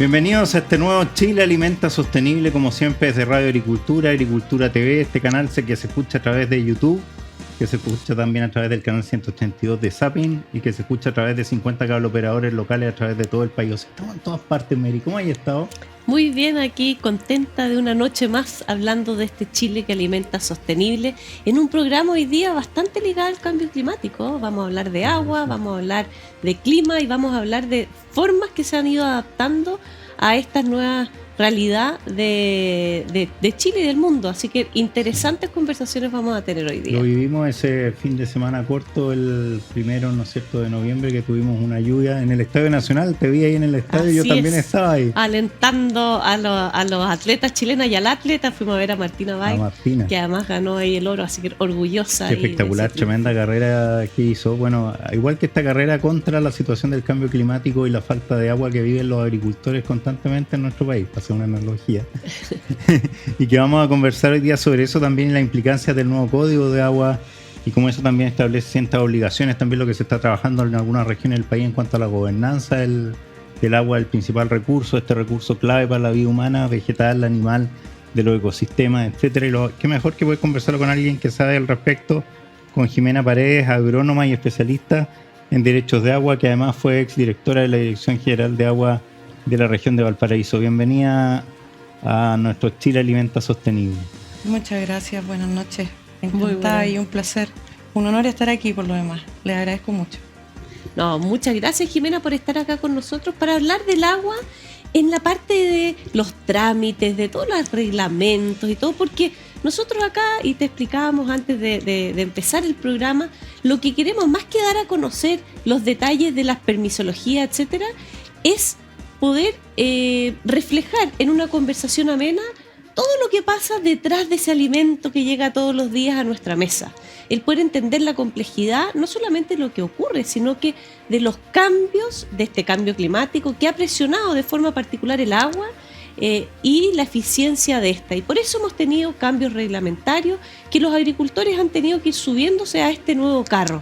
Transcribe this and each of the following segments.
Bienvenidos a este nuevo Chile Alimenta Sostenible, como siempre desde Radio Agricultura, Agricultura TV, este canal que se escucha a través de YouTube, que se escucha también a través del canal 182 de Zapping y que se escucha a través de 50 cable operadores locales a través de todo el país. O sea, estamos en todas partes, Mary. ¿Cómo has estado? Muy bien, aquí contenta de una noche más hablando de este Chile que alimenta sostenible en un programa hoy día bastante ligado al cambio climático. Vamos a hablar de agua, vamos a hablar de clima y vamos a hablar de formas que se han ido adaptando a esta nueva realidad de Chile y del mundo. Así que interesantes conversaciones vamos a tener hoy día. Lo vivimos ese fin de semana corto, el 1, ¿no es cierto?, de noviembre, que tuvimos una lluvia en el Estadio Nacional. Te vi ahí en el estadio. Así yo también estaba ahí. Alentando a los atletas chilenos y al atleta. Fuimos a ver a Martina Bay, que además ganó ahí el oro, así que orgullosa. Qué espectacular, tremenda carrera que hizo. Bueno, igual que esta carrera contra la situación del cambio climático y la falta de agua que viven los agricultores constantemente en nuestro país, para hacer una analogía. Y que vamos a conversar hoy día sobre eso también, la implicancia del nuevo Código de Agua y cómo eso también establece ciertas obligaciones, también lo que se está trabajando en algunas regiones del país en cuanto a la gobernanza del agua, el principal recurso, este recurso clave para la vida humana, vegetal, animal, de los ecosistemas, etcétera. Y qué mejor que poder conversarlo con alguien que sabe al respecto, con Jimena Paredes, agrónoma y especialista en derechos de agua, que además fue exdirectora de la Dirección General de Agua de la región de Valparaíso. Bienvenida a nuestro Chile Alimenta Sostenible. Muchas gracias, buenas noches. Encantada y un placer. Un honor estar aquí por lo demás. Les agradezco mucho. No, muchas gracias, Jimena, por estar acá con nosotros para hablar del agua en la parte de los trámites, de todos los reglamentos y todo, porque nosotros acá, y te explicábamos antes de empezar el programa, lo que queremos, más que dar a conocer los detalles de las permisologías, etcétera, es poder reflejar en una conversación amena todo lo que pasa detrás de ese alimento que llega todos los días a nuestra mesa. El poder entender la complejidad, no solamente de lo que ocurre, sino que de los cambios, de este cambio climático que ha presionado de forma particular el agua y la eficiencia de esta. Y por eso hemos tenido cambios reglamentarios que los agricultores han tenido que ir subiéndose a este nuevo carro.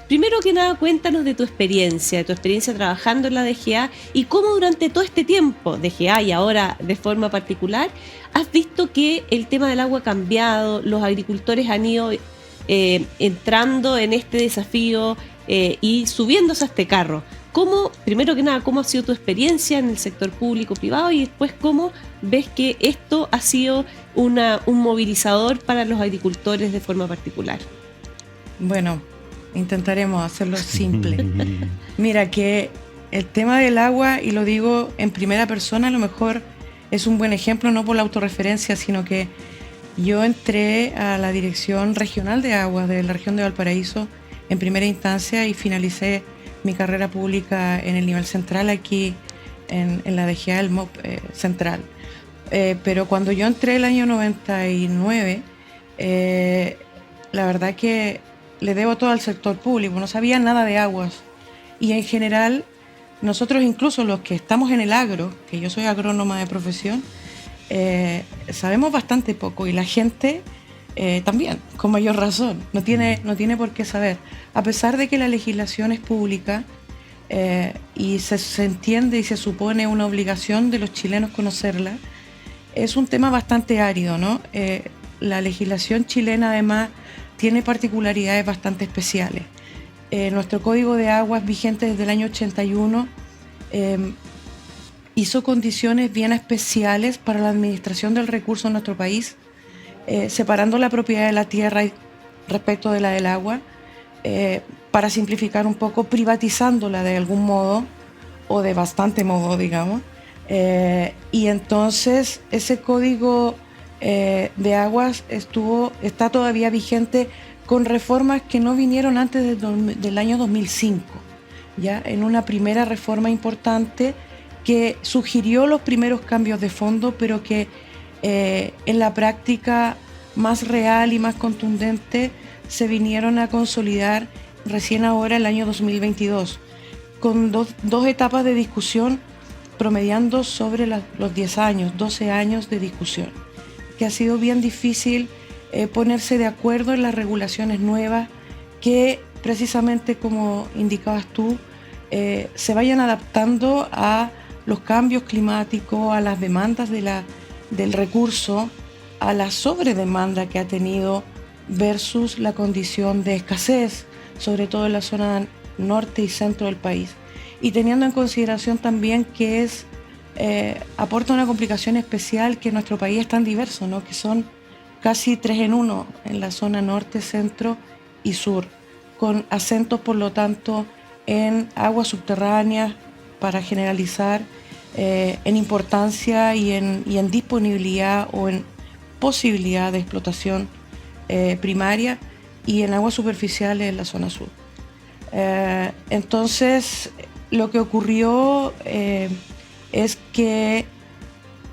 Primero que nada, cuéntanos de tu experiencia trabajando en la DGA y cómo durante todo este tiempo, DGA y ahora de forma particular, has visto que el tema del agua ha cambiado, los agricultores han ido entrando en este desafío y subiéndose a este carro. Primero que nada, ¿cómo ha sido tu experiencia en el sector público-privado? Y después, ¿cómo ves que esto ha sido un movilizador para los agricultores de forma particular? Bueno, intentaremos hacerlo simple. Mira, que el tema del agua, y lo digo en primera persona, a lo mejor es un buen ejemplo, no por la autorreferencia, sino que yo entré a la Dirección Regional de Aguas de la región de Valparaíso en primera instancia y finalicé mi carrera pública en el nivel central aquí en la DGA, el MOP central. Pero cuando yo entré el año 99, la verdad que le debo todo al sector público, no sabía nada de aguas. Y en general, nosotros incluso los que estamos en el agro, que yo soy agrónoma de profesión, sabemos bastante poco y la gente también, con mayor razón, no tiene por qué saber. A pesar de que la legislación es pública y se entiende y se supone una obligación de los chilenos conocerla, es un tema bastante árido, ¿no? La legislación chilena además tiene particularidades bastante especiales. Nuestro Código de Aguas, vigente desde el año 81, hizo condiciones bien especiales para la administración del recurso en nuestro país, separando la propiedad de la tierra respecto de la del agua, para simplificar un poco, privatizándola de algún modo, o de bastante modo, digamos. Y entonces ese Código de Aguas está todavía vigente con reformas que no vinieron antes del año 2005, ¿ya? En una primera reforma importante que sugirió los primeros cambios de fondo, pero que en la práctica más real y más contundente se vinieron a consolidar recién ahora, el año 2022, con dos etapas de discusión promediando sobre los 10 años, 12 años de discusión, que ha sido bien difícil ponerse de acuerdo en las regulaciones nuevas que, precisamente como indicabas tú, se vayan adaptando a los cambios climáticos, a las demandas del recurso, a la sobredemanda que ha tenido versus la condición de escasez, sobre todo en la zona norte y centro del país. Y teniendo en consideración también que aporta una complicación especial que nuestro país es tan diverso, ¿no? Que son casi 3 en 1 en la zona norte, centro y sur, con acentos por lo tanto en aguas subterráneas, para generalizar, en importancia y en disponibilidad o en posibilidad de explotación primaria, y en aguas superficiales en la zona sur. Entonces, lo que ocurrió es que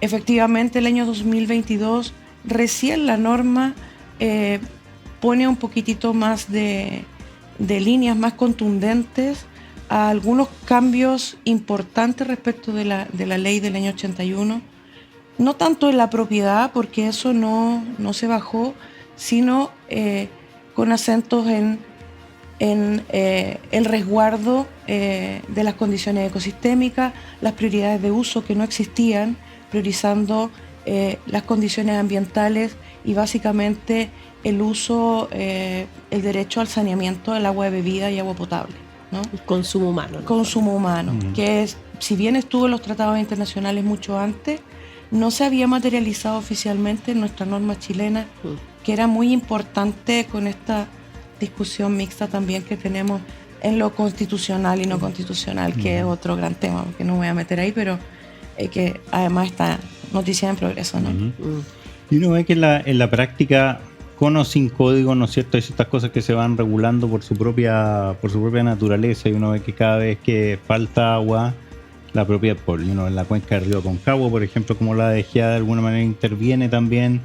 efectivamente el año 2022 recién la norma pone un poquitito más de líneas más contundentes a algunos cambios importantes respecto de la ley del año 81. No tanto en la propiedad, porque eso no se bajó, sino con acentos en el resguardo de las condiciones ecosistémicas, las prioridades de uso que no existían, priorizando las condiciones ambientales y básicamente el uso, el derecho al saneamiento del agua de bebida y agua potable, ¿no? El consumo humano, ¿no? Consumo humano, que es, si bien estuvo en los tratados internacionales mucho antes, no se había materializado oficialmente en nuestra norma chilena, que era muy importante con esta discusión mixta también que tenemos en lo constitucional y no constitucional, que es otro gran tema, que no me voy a meter ahí, pero que además está noticia en progreso, ¿no? Y uno ve que en la práctica, con o sin código, ¿no es cierto?, hay ciertas cosas que se van regulando por su propia naturaleza, y uno ve que cada vez que falta agua, la propia, en la cuenca del río Aconcagua, por ejemplo, como la DGA de alguna manera interviene también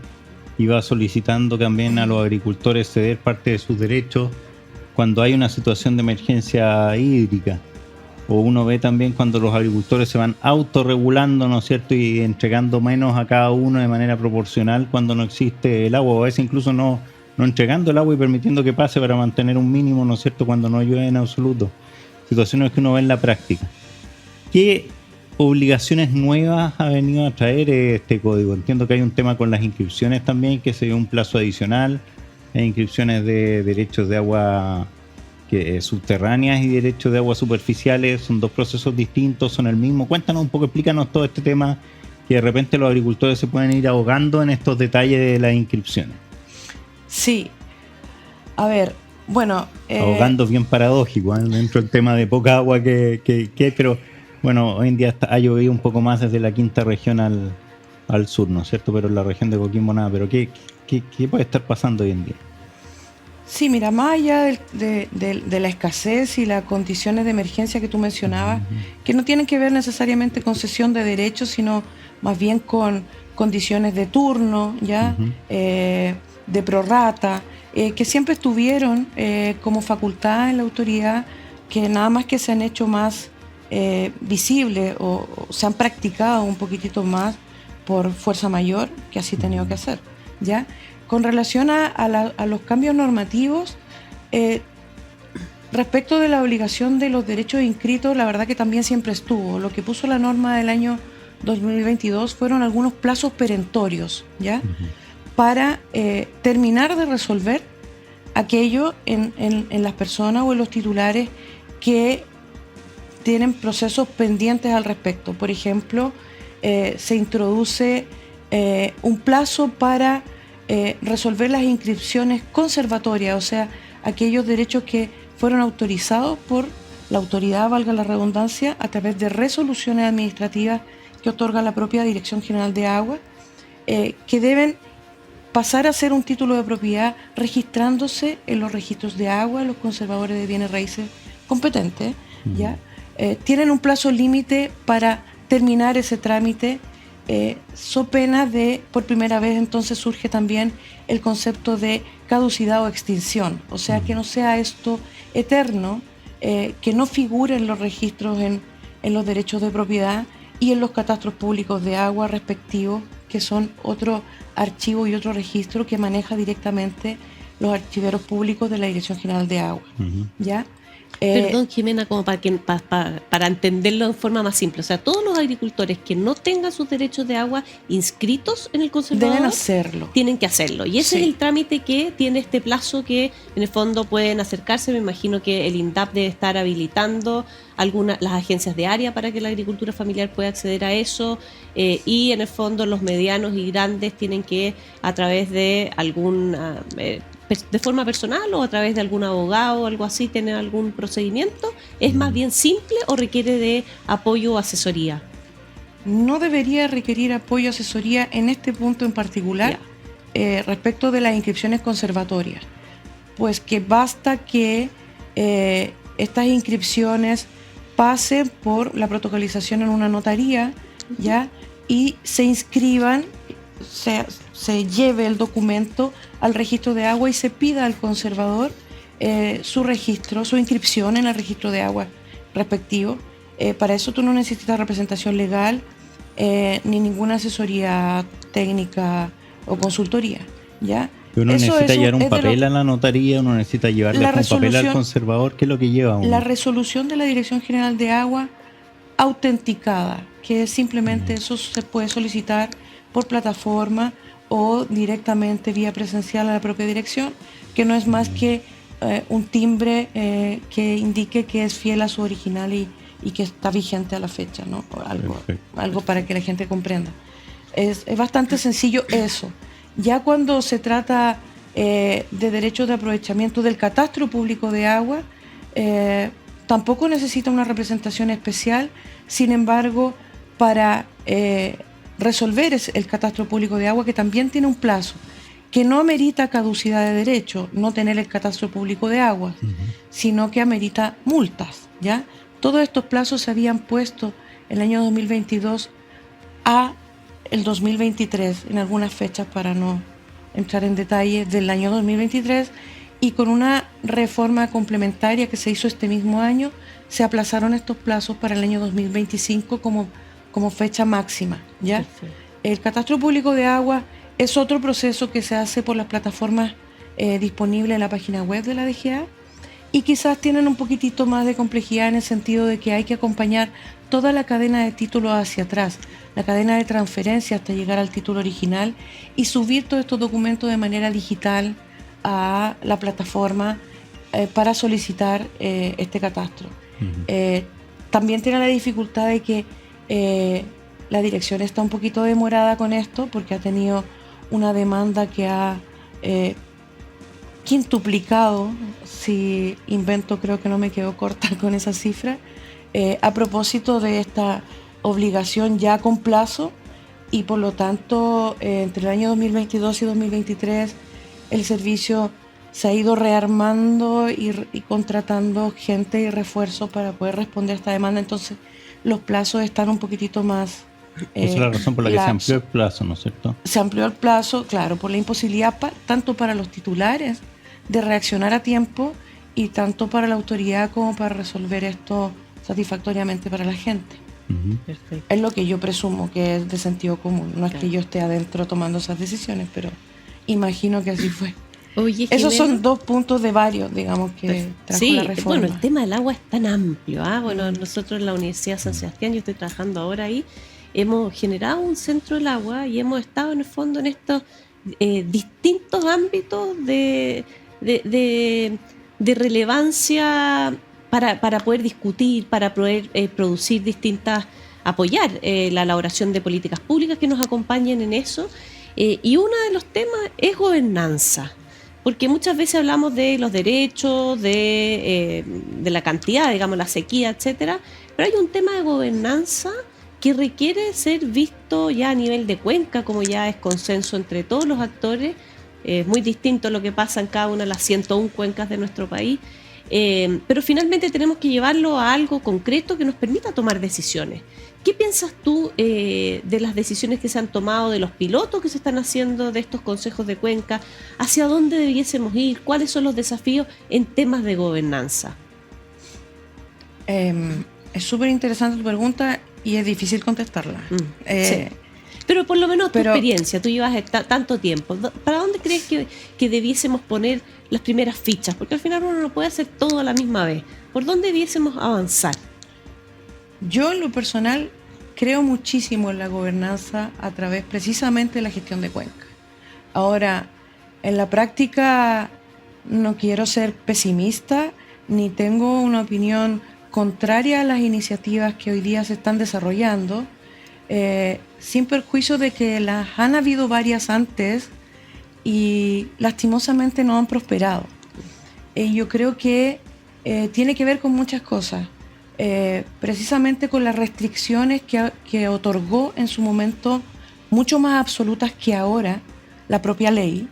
y va solicitando también a los agricultores ceder parte de sus derechos cuando hay una situación de emergencia hídrica. O uno ve también cuando los agricultores se van autorregulando, ¿no es cierto?, y entregando menos a cada uno de manera proporcional cuando no existe el agua, o a veces incluso no entregando el agua y permitiendo que pase para mantener un mínimo, ¿no es cierto?, cuando no llueve en absoluto. Situaciones que uno ve en la práctica. ¿Qué obligaciones nuevas ha venido a traer este código? Entiendo que hay un tema con las inscripciones también, que se dio un plazo adicional, hay inscripciones de derechos de agua subterráneas y derechos de aguas superficiales, son dos procesos distintos, son el mismo. Cuéntanos un poco, explícanos todo este tema, que de repente los agricultores se pueden ir ahogando en estos detalles de las inscripciones. Sí, a ver, bueno... ahogando es bien paradójico, ¿eh? Dentro del tema de poca agua pero bueno, hoy en día ha llovido un poco más desde la quinta región al sur, ¿no es cierto? Pero en la región de Coquimbo nada, pero ¿qué puede estar pasando hoy en día? Sí, mira, más allá de la escasez y las condiciones de emergencia que tú mencionabas, que no tienen que ver necesariamente con cesión de derechos, sino más bien con condiciones de turno, ¿ya? De prorrata, que siempre estuvieron como facultad en la autoridad, que nada más que se han hecho más visibles o se han practicado un poquitito más por fuerza mayor, que así ha tenido que hacer, ¿ya? Con relación a los cambios normativos, respecto de la obligación de los derechos inscritos, la verdad que también siempre estuvo. Lo que puso la norma del año 2022 fueron algunos plazos perentorios, ¿ya? Para terminar de resolver aquello en las personas o en los titulares que tienen procesos pendientes al respecto. Por ejemplo, se introduce un plazo para resolver las inscripciones conservatorias, o sea, aquellos derechos que fueron autorizados por la autoridad, valga la redundancia, a través de resoluciones administrativas que otorga la propia Dirección General de Agua, que deben pasar a ser un título de propiedad registrándose en los registros de agua, los conservadores de bienes raíces competentes, ¿ya? Tienen un plazo límite para terminar ese trámite, so pena de, por primera vez entonces surge también el concepto de caducidad o extinción, o sea, que no sea esto eterno, que no figure en los registros en los derechos de propiedad y en los catastros públicos de agua respectivos, que son otro archivo y otro registro que maneja directamente los archiveros públicos de la Dirección General de Agua, ¿ya? Perdón, Jimena, como para entenderlo de forma más simple. O sea, todos los agricultores que no tengan sus derechos de agua inscritos en el conservador deben hacerlo. Tienen que hacerlo. Y ese Sí. es el trámite que tiene este plazo que en el fondo pueden acercarse. Me imagino que el INDAP debe estar habilitando las agencias de área para que la agricultura familiar pueda acceder a eso. Y en el fondo los medianos y grandes tienen que, a través de de forma personal o a través de algún abogado o algo así, tener algún procedimiento. ¿Es más bien simple o requiere de apoyo o asesoría? No debería requerir apoyo o asesoría en este punto en particular, respecto de las inscripciones conservatorias, pues que basta que estas inscripciones pasen por la protocolización en una notaría, ¿ya? Y se inscriban, se lleve el documento al registro de agua y se pida al conservador su registro, su inscripción en el registro de agua respectivo. Para eso tú no necesitas representación legal ni ninguna asesoría técnica o consultoría, ¿ya? Uno necesita llevar un papel a la notaría, uno necesita llevarle un papel al conservador. ¿Qué es lo que lleva uno? La resolución de la Dirección General de Agua autenticada, que es simplemente eso se puede solicitar por plataforma o directamente vía presencial a la propia dirección, que no es más que un timbre que indique que es fiel a su original y que está vigente a la fecha, ¿no? Algo para que la gente comprenda. Es bastante sencillo eso. Ya cuando se trata de derechos de aprovechamiento del catastro público de agua, tampoco necesita una representación especial. Sin embargo, para resolver el catastro público de agua, que también tiene un plazo, que no amerita caducidad de derecho, no tener el catastro público de agua, sino que amerita multas, ¿ya? Todos estos plazos se habían puesto el año 2022 a el 2023, en algunas fechas para no entrar en detalle, del año 2023, y con una reforma complementaria que se hizo este mismo año, se aplazaron estos plazos para el año 2025 como fecha máxima, ¿ya? Perfecto. El catastro público de agua es otro proceso que se hace por las plataformas disponibles en la página web de la DGA, y quizás tienen un poquitito más de complejidad en el sentido de que hay que acompañar toda la cadena de títulos hacia atrás, la cadena de transferencia hasta llegar al título original y subir todos estos documentos de manera digital a la plataforma para solicitar este catastro. También tiene la dificultad de que la dirección está un poquito demorada con esto porque ha tenido una demanda que ha quintuplicado, si invento creo que no me quedo corta con esa cifra, a propósito de esta obligación ya con plazo, y por lo tanto entre el año 2022 y 2023 el servicio se ha ido rearmando y contratando gente y refuerzos para poder responder a esta demanda. Entonces los plazos están un poquitito más esa es la razón por la que se amplió el plazo, ¿no es cierto? Se amplió el plazo, claro, por la imposibilidad tanto para los titulares de reaccionar a tiempo y tanto para la autoridad como para resolver esto satisfactoriamente para la gente. Perfecto. Es lo que yo presumo que es de sentido común. No es que yo esté adentro tomando esas decisiones, pero imagino que así fue. Oye, Esos Jimena, son 2 puntos de varios, digamos, que trajo sí, la reforma. bueno, el tema del agua es tan amplio. Bueno, nosotros en la Universidad de San Sebastián, yo estoy trabajando ahora ahí, hemos generado un centro del agua y hemos estado en el fondo en estos distintos ámbitos de relevancia para poder discutir, para poder producir apoyar la elaboración de políticas públicas que nos acompañen en eso. Y uno de los temas es gobernanza, porque muchas veces hablamos de los derechos, de la cantidad, digamos, la sequía, etcétera, pero hay un tema de gobernanza que requiere ser visto ya a nivel de cuenca, como ya es consenso entre todos los actores. Es muy distinto lo que pasa en cada una de las 101 cuencas de nuestro país, pero finalmente tenemos que llevarlo a algo concreto que nos permita tomar decisiones. ¿Qué piensas tú de las decisiones que se han tomado, de los pilotos que se están haciendo de estos consejos de cuenca? ¿Hacia dónde debiésemos ir? ¿Cuáles son los desafíos en temas de gobernanza? Es súper interesante tu pregunta y es difícil contestarla. Sí. Pero por lo menos tu experiencia, tú llevas tanto tiempo. ¿Para dónde crees que debiésemos poner las primeras fichas? Porque al final uno no puede hacer todo a la misma vez. ¿Por dónde debiésemos avanzar? Yo en lo personal creo muchísimo en la gobernanza a través precisamente de la gestión de cuencas. Ahora, en la práctica no quiero ser pesimista ni tengo una opinión contraria a las iniciativas que hoy día se están desarrollando, sin perjuicio de que las han habido varias antes y lastimosamente no han prosperado. Yo creo que tiene que ver con muchas cosas. Precisamente con las restricciones que otorgó en su momento, mucho más absolutas que ahora, la propia ley.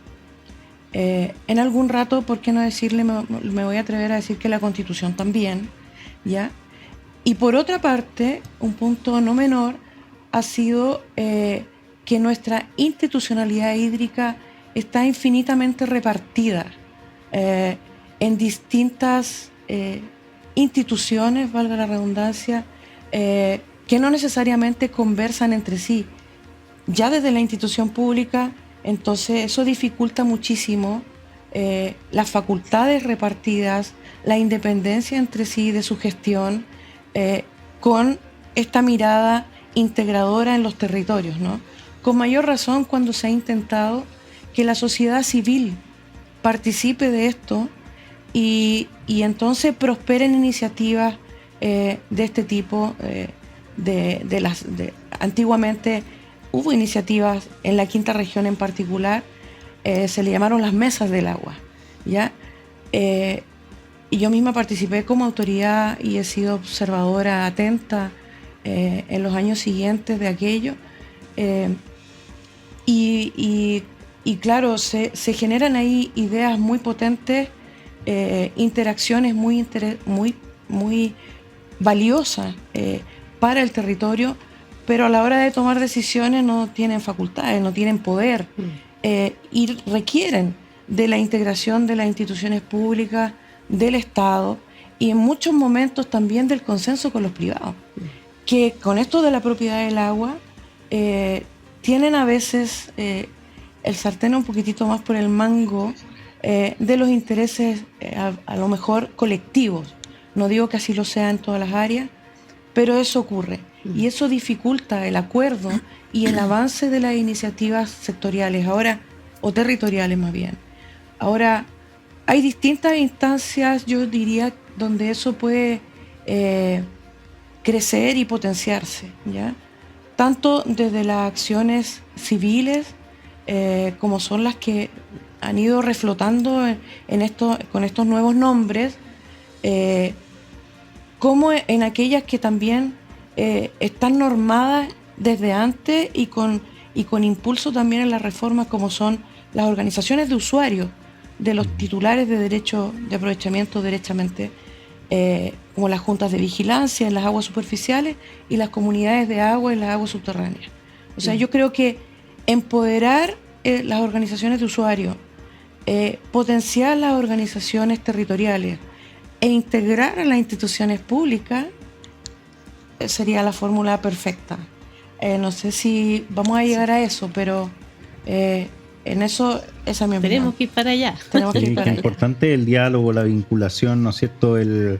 En algún rato, ¿por qué no decirle? Me voy a atrever a decir que la Constitución también, ¿ya? Y por otra parte, un punto no menor ha sido que nuestra institucionalidad hídrica está infinitamente repartida en distintas instituciones, valga la redundancia, que no necesariamente conversan entre sí. Ya desde la institución pública, entonces eso dificulta muchísimo las facultades repartidas, la independencia entre sí de su gestión, con esta mirada integradora en los territorios, ¿no? Con mayor razón cuando se ha intentado que la sociedad civil participe de esto y entonces prosperen iniciativas de este tipo. Antiguamente hubo iniciativas en la quinta región en particular, se le llamaron las mesas del agua, ¿ya? Y yo misma participé como autoridad y he sido observadora atenta en los años siguientes de aquello. Y claro, se generan ahí ideas muy potentes, interacciones muy valiosas para el territorio, pero a la hora de tomar decisiones no tienen facultades, no tienen poder, y requieren de la integración de las instituciones públicas, del Estado y en muchos momentos también del consenso con los privados, que con esto de la propiedad del agua tienen a veces el sartén un poquitito más por el mango de los intereses a lo mejor colectivos. No digo que así lo sea en todas las áreas, pero eso ocurre y eso dificulta el acuerdo y el avance de las iniciativas sectoriales ahora, o territoriales más bien. Ahora, hay distintas instancias, yo diría, donde eso puede crecer y potenciarse, ¿ya? Tanto desde las acciones civiles, como son las que han ido reflotando con estos nuevos nombres, como en aquellas que también están normadas desde antes y con impulso también en las reformas, como son las organizaciones de usuarios de los titulares de derecho de aprovechamiento derechamente, como las juntas de vigilancia en las aguas superficiales y las comunidades de agua en las aguas subterráneas. O sea, yo creo que empoderar las organizaciones de usuarios, potenciar las organizaciones territoriales e integrar a las instituciones públicas sería la fórmula perfecta. No sé si vamos a llegar a eso, pero en eso, esa es mi opinión. Tenemos que ir para allá. Sí, que importante el diálogo, la vinculación, ¿no es cierto? El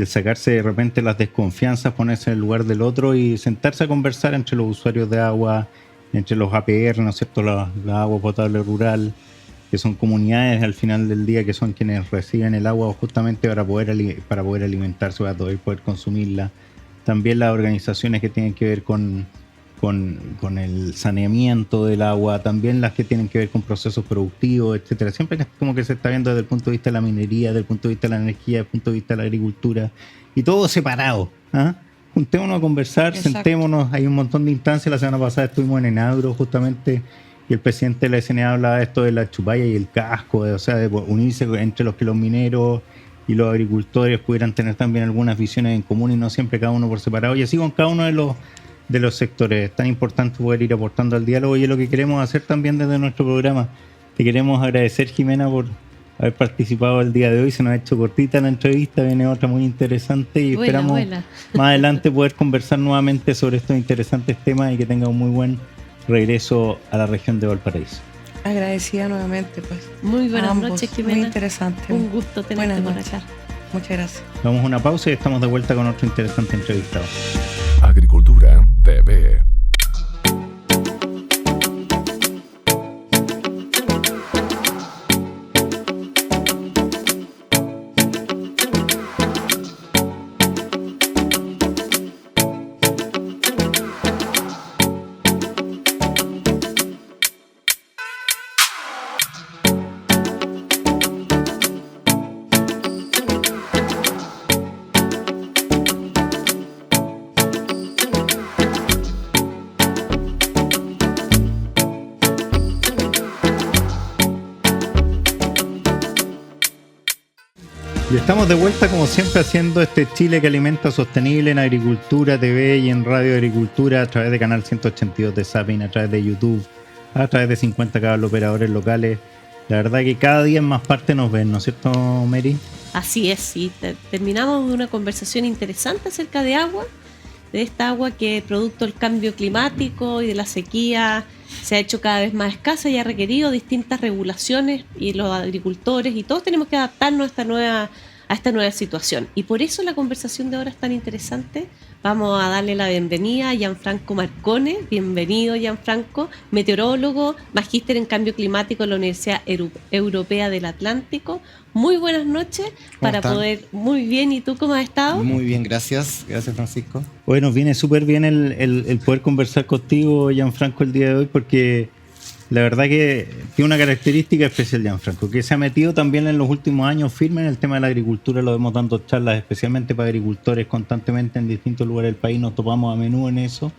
sacarse de repente las desconfianzas, ponerse en el lugar del otro y sentarse a conversar entre los usuarios de agua, entre los APR, ¿no es cierto? La agua potable rural, que son comunidades al final del día que son quienes reciben el agua justamente para poder alimentarse, para poder consumirla. También las organizaciones que tienen que ver con el saneamiento del agua, también las que tienen que ver con procesos productivos, etcétera. Siempre como que se está viendo desde el punto de vista de la minería, desde el punto de vista de la energía, desde el punto de vista de la agricultura, y todo separado, ¿ah? Juntémonos a conversar, exacto. Sentémonos, hay un montón de instancias. La semana pasada estuvimos en Enagro justamente, y el presidente de la SNA hablaba de esto de la chupalla y el casco, o sea, de unirse entre los que los mineros y los agricultores pudieran tener también algunas visiones en común y no siempre cada uno por separado, y así con cada uno de los sectores. Es tan importante poder ir aportando al diálogo y es lo que queremos hacer también desde nuestro programa. Te queremos agradecer, Jimena, por haber participado el día de hoy. Se nos ha hecho cortita la entrevista, viene otra muy interesante y esperamos más adelante poder conversar nuevamente sobre estos interesantes temas y que tenga un muy buen regreso a la región de Valparaíso. Agradecida nuevamente, pues. Muy buenas Ambos. noches, Jimena. Muy interesante. Un gusto tenerte Buenas por noches. acá. Muchas gracias. Vamos a una pausa y estamos de vuelta con otro interesante entrevistado. Agricultura TV. Y estamos de vuelta como siempre haciendo este Chile que alimenta sostenible en Agricultura TV y en Radio Agricultura a través de Canal 182 de Sapin, a través de YouTube, a través de 50 operadores locales. La verdad que cada día en más parte nos ven, ¿no es cierto, Mary? Así es, sí. Terminamos de una conversación interesante acerca de agua, de esta agua que producto del cambio climático y de la sequía se ha hecho cada vez más escasa y ha requerido distintas regulaciones, y los agricultores y todos tenemos que adaptarnos a esta nueva situación. Y por eso la conversación de ahora es tan interesante. Vamos a darle la bienvenida a Gianfranco Marcone. Bienvenido, Gianfranco, meteorólogo, magíster en cambio climático en la Universidad Europea del Atlántico. Muy buenas noches. ¿Cómo están? Muy bien, ¿y tú cómo has estado? Muy bien, gracias. Gracias, Francisco. Hoy nos viene súper bien el poder conversar contigo, Gianfranco, el día de hoy, porque la verdad que tiene una característica especial, Gianfranco, que se ha metido también en los últimos años firme en el tema de la agricultura. Lo vemos dando charlas especialmente para agricultores constantemente en distintos lugares del país, nos topamos a menudo en eso.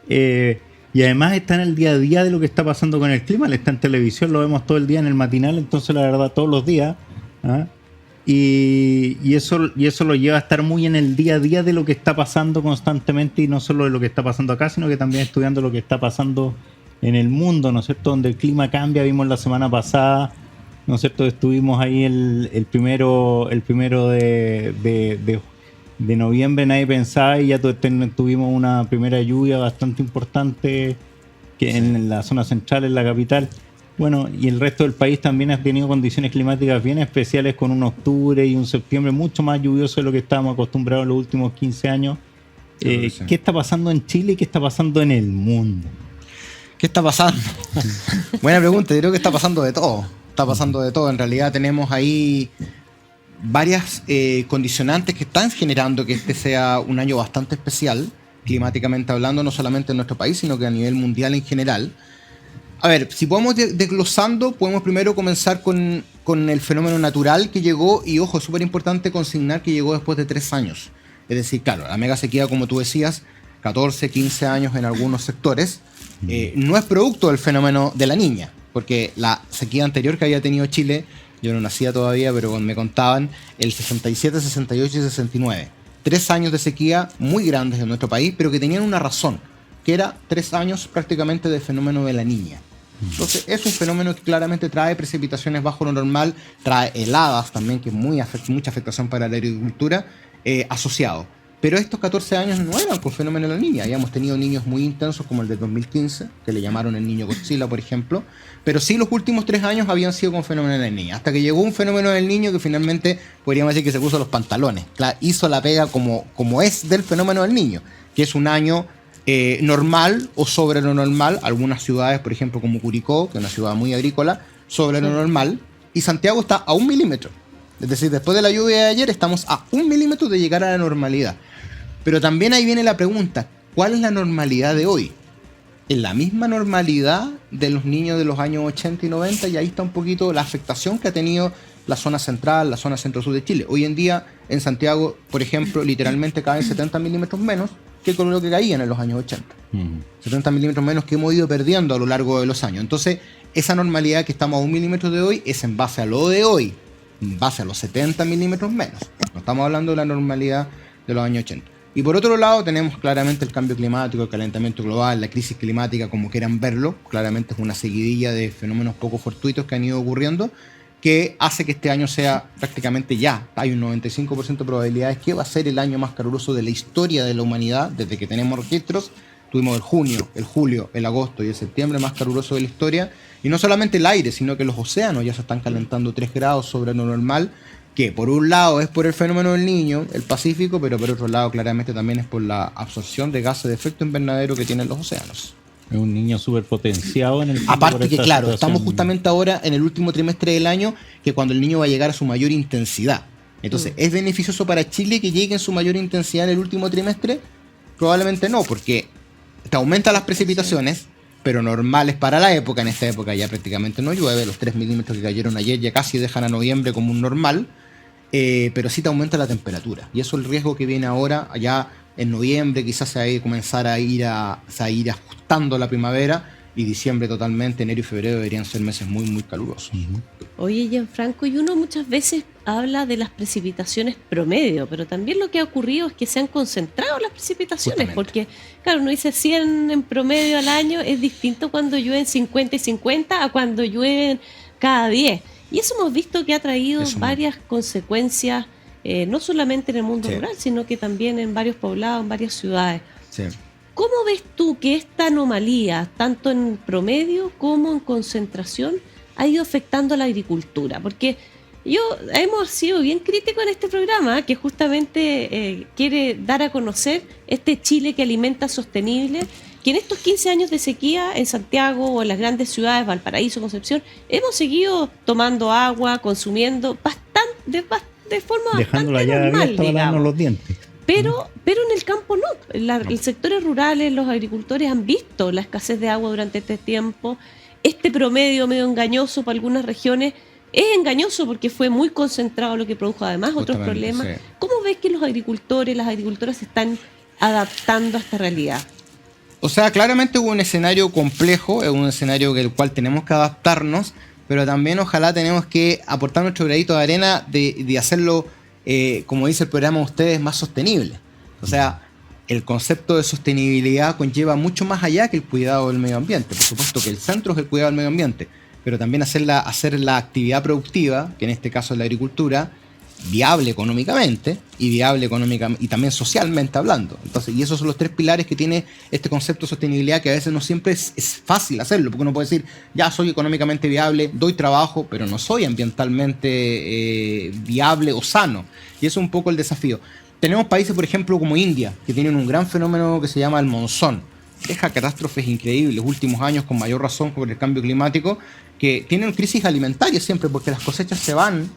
Y además está en el día a día de lo que está pasando con el clima. Él está en televisión, lo vemos todo el día en el matinal, entonces la verdad todos los días. ¿Ah? Y eso lo lleva a estar muy en el día a día de lo que está pasando constantemente, y no solo de lo que está pasando acá, sino que también estudiando lo que está pasando en el mundo, ¿no es cierto? Donde el clima cambia. Vimos la semana pasada, ¿no es cierto? Estuvimos ahí el primero de noviembre, nadie pensaba, y ya tuvimos una primera lluvia bastante importante que en la zona central, en la capital. Bueno, y el resto del país también ha tenido condiciones climáticas bien especiales, con un octubre y un septiembre mucho más lluvioso de lo que estábamos acostumbrados en los últimos 15 años. Sí. ¿Qué está pasando en Chile y qué está pasando en el mundo? ¿Qué está pasando? Buena pregunta. Yo creo que está pasando de todo. Está pasando de todo. En realidad tenemos ahí varias condicionantes que están generando que este sea un año bastante especial, climáticamente hablando, no solamente en nuestro país, sino que a nivel mundial en general. A ver, si podemos desglosando, podemos primero comenzar con el fenómeno natural que llegó, y ojo, es súper importante consignar que llegó después de 3 años. Es decir, claro, la mega sequía, como tú decías, 14, 15 años en algunos sectores, no es producto del fenómeno de la Niña, porque la sequía anterior que había tenido Chile, yo no nacía todavía, pero me contaban, el 67, 68 y 69. 3 años de sequía muy grandes en nuestro país, pero que tenían una razón, que era 3 años prácticamente del fenómeno de la Niña. Entonces es un fenómeno que claramente trae precipitaciones bajo lo normal, trae heladas también, que es mucha afectación para la agricultura asociado. Pero estos 14 años no eran con fenómeno de la Niña. Habíamos tenido niños muy intensos como el de 2015, que le llamaron el niño Godzilla, por ejemplo. Pero sí, los últimos 3 años habían sido con fenómeno de la Niña. Hasta que llegó un fenómeno del niño que finalmente podríamos decir que se puso los pantalones. Hizo la pega como es del fenómeno del niño, que es un año normal o sobre lo normal. Algunas ciudades, por ejemplo, como Curicó, que es una ciudad muy agrícola, sobre lo normal. Y Santiago está a 1 milímetro. Es decir, después de la lluvia de ayer estamos a 1 milímetro de llegar a la normalidad. Pero también ahí viene la pregunta, ¿cuál es la normalidad de hoy? ¿En la misma normalidad de los niños de los años 80 y 90? Y ahí está un poquito la afectación que ha tenido la zona central, la zona centro-sur de Chile. Hoy en día, en Santiago, por ejemplo, literalmente caen 70 milímetros menos que con lo que caían en los años 80. 70 milímetros menos que hemos ido perdiendo a lo largo de los años. Entonces, esa normalidad que estamos a 1 milímetro de hoy es en base a lo de hoy, en base a los 70 milímetros menos. No estamos hablando de la normalidad de los años 80. Y por otro lado tenemos claramente el cambio climático, el calentamiento global, la crisis climática, como quieran verlo. Claramente es una seguidilla de fenómenos poco fortuitos que han ido ocurriendo, que hace que este año sea prácticamente ya, hay un 95% de probabilidades que va a ser el año más caluroso de la historia de la humanidad, desde que tenemos registros. Tuvimos el junio, el julio, el agosto y el septiembre más caluroso de la historia. Y no solamente el aire, sino que los océanos ya se están calentando 3 grados sobre lo normal, que por un lado es por el fenómeno del Niño, el Pacífico, pero por otro lado claramente también es por la absorción de gases de efecto invernadero que tienen los océanos. Es un niño súper potenciado en el fondo Aparte por que, esta claro, situación. estamos justamente ahora en el último trimestre del año, que cuando el niño va a llegar a su mayor intensidad. Entonces, ¿es beneficioso para Chile que llegue en su mayor intensidad en el último trimestre? Probablemente no, porque te aumenta las precipitaciones, pero normales para la época. En esta época ya prácticamente no llueve. Los 3 milímetros que cayeron ayer ya casi dejan a noviembre como un normal. Pero sí te aumenta la temperatura. Y eso es el riesgo que viene ahora, allá en noviembre, quizás se va a comenzar a ir ajustando la primavera, y diciembre totalmente, enero y febrero deberían ser meses muy, muy calurosos. Oye, Gianfranco, y uno muchas veces habla de las precipitaciones promedio, pero también lo que ha ocurrido es que se han concentrado las precipitaciones, Justamente. porque, claro, uno dice 100 en promedio al año, es distinto cuando llueven 50 y 50 a cuando llueven cada 10. Y eso hemos visto que ha traído Eso varias consecuencias, no solamente en el mundo Sí. rural, sino que también en varios poblados, en varias ciudades. Sí. ¿Cómo ves tú que esta anomalía, tanto en promedio como en concentración, ha ido afectando a la agricultura? Porque hemos sido bien críticos en este programa, que justamente quiere dar a conocer este Chile que alimenta sostenible, que en estos 15 años de sequía en Santiago o en las grandes ciudades, Valparaíso, Concepción, hemos seguido tomando agua, consumiendo de forma Dejándola bastante ya normal, abierta para lavarnos digamos. los dientes. Pero en el campo no. En sectores rurales los agricultores han visto la escasez de agua durante este tiempo. Este promedio medio engañoso para algunas regiones es engañoso porque fue muy concentrado, lo que produjo además otros Justamente, problemas. sí. ¿Cómo ves que los agricultores, las agricultoras se están adaptando a esta realidad? O sea, claramente hubo un escenario complejo, es un escenario del cual tenemos que adaptarnos, pero también ojalá tenemos que aportar nuestro granito de arena de hacerlo, como dice el programa de ustedes, más sostenible. O sea, el concepto de sostenibilidad conlleva mucho más allá que el cuidado del medio ambiente. Por supuesto que el centro es el cuidado del medio ambiente, pero también hacer la actividad productiva, que en este caso es la agricultura, viable económicamente y también socialmente hablando. Entonces, y esos son los 3 pilares que tiene este concepto de sostenibilidad, que a veces no siempre es fácil hacerlo, porque uno puede decir, ya soy económicamente viable, doy trabajo, pero no soy ambientalmente viable o sano. Y eso es un poco el desafío. Tenemos países, por ejemplo, como India, que tienen un gran fenómeno que se llama el monzón. Deja catástrofes increíbles, últimos años con mayor razón por el cambio climático, que tienen crisis alimentarias siempre, porque las cosechas se van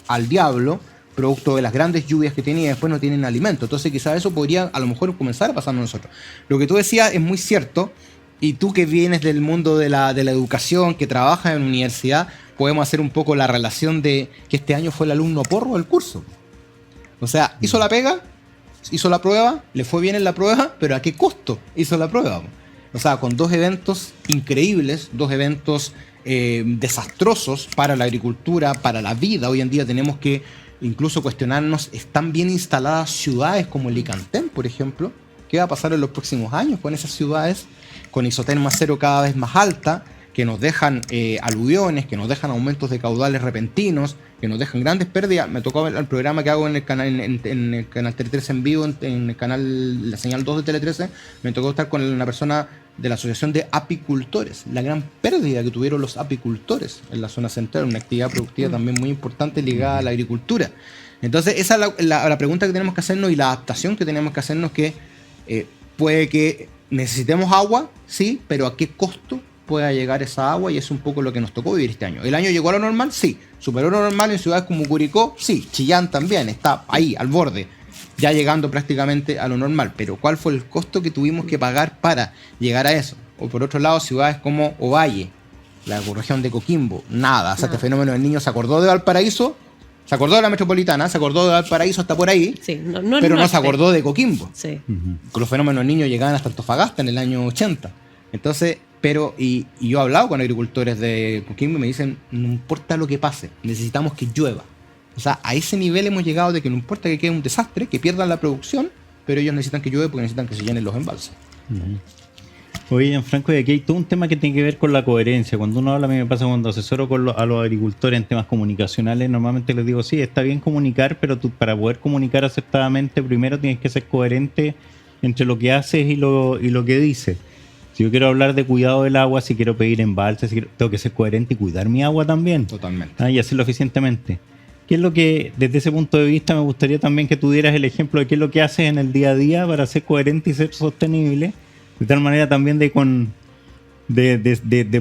al diablo, producto de las grandes lluvias que tienen, y después no tienen alimento. Entonces quizás eso podría a lo mejor comenzar a pasarnos a nosotros. Lo que tú decías es muy cierto, y tú que vienes del mundo de la educación, que trabajas en universidad, podemos hacer un poco la relación de que este año fue el alumno porro del curso. O sea, hizo la pega, hizo la prueba, le fue bien en la prueba, pero ¿a qué costo hizo la prueba? O sea, con 2 eventos increíbles, 2 eventos desastrosos para la agricultura, para la vida. Hoy en día tenemos que incluso cuestionarnos, ¿están bien instaladas ciudades como Licantén, por ejemplo? ¿Qué va a pasar en los próximos años con esas ciudades? Con isoterma cero cada vez más alta, que nos dejan aluviones, que nos dejan aumentos de caudales repentinos, que nos dejan grandes pérdidas. Me tocó ver el programa que hago en el canal, en el canal Tele 13 en vivo, en el canal, la señal 2 de Tele 13, me tocó estar con una persona de la Asociación de Apicultores, la gran pérdida que tuvieron los apicultores en la zona central, una actividad productiva también muy importante ligada a la agricultura. Entonces esa es la pregunta que tenemos que hacernos, y la adaptación que tenemos que hacernos, que puede que necesitemos agua, sí, pero ¿a qué costo pueda llegar esa agua? Y es un poco lo que nos tocó vivir este año. ¿El año llegó a lo normal? Sí. ¿Superó lo normal en ciudades como Curicó? Sí. Chillán también está ahí, al borde, ya llegando prácticamente a lo normal. Pero ¿cuál fue el costo que tuvimos que pagar para llegar a eso? O por otro lado, ciudades como Ovalle, la región de Coquimbo, nada. O sea, este fenómeno del Niño se acordó de Valparaíso, se acordó de la metropolitana, se acordó de Valparaíso hasta por ahí, Sí, pero no se acordó de Coquimbo. Sí. Los fenómenos del Niño llegaban hasta Antofagasta en el año 80. Entonces, y yo he hablado con agricultores de Coquimbo y me dicen, no importa lo que pase, necesitamos que llueva. O sea, a ese nivel hemos llegado de que no importa que quede un desastre, que pierdan la producción, pero ellos necesitan que llueva porque necesitan que se llenen los embalses. Oye, Gianfranco, y aquí hay todo un tema que tiene que ver con la coherencia. Cuando uno habla, a mí me pasa cuando asesoro a los agricultores en temas comunicacionales, normalmente les digo, sí, está bien comunicar, pero tú para poder comunicar acertadamente, primero tienes que ser coherente entre lo que haces y lo que dices. Si yo quiero hablar de cuidado del agua, si quiero pedir embalses, tengo que ser coherente y cuidar mi agua también. Totalmente. Y hacerlo eficientemente. ¿Qué es lo que, desde ese punto de vista, me gustaría también que tú dieras el ejemplo de qué es lo que haces en el día a día para ser coherente y ser sostenible? De tal manera también de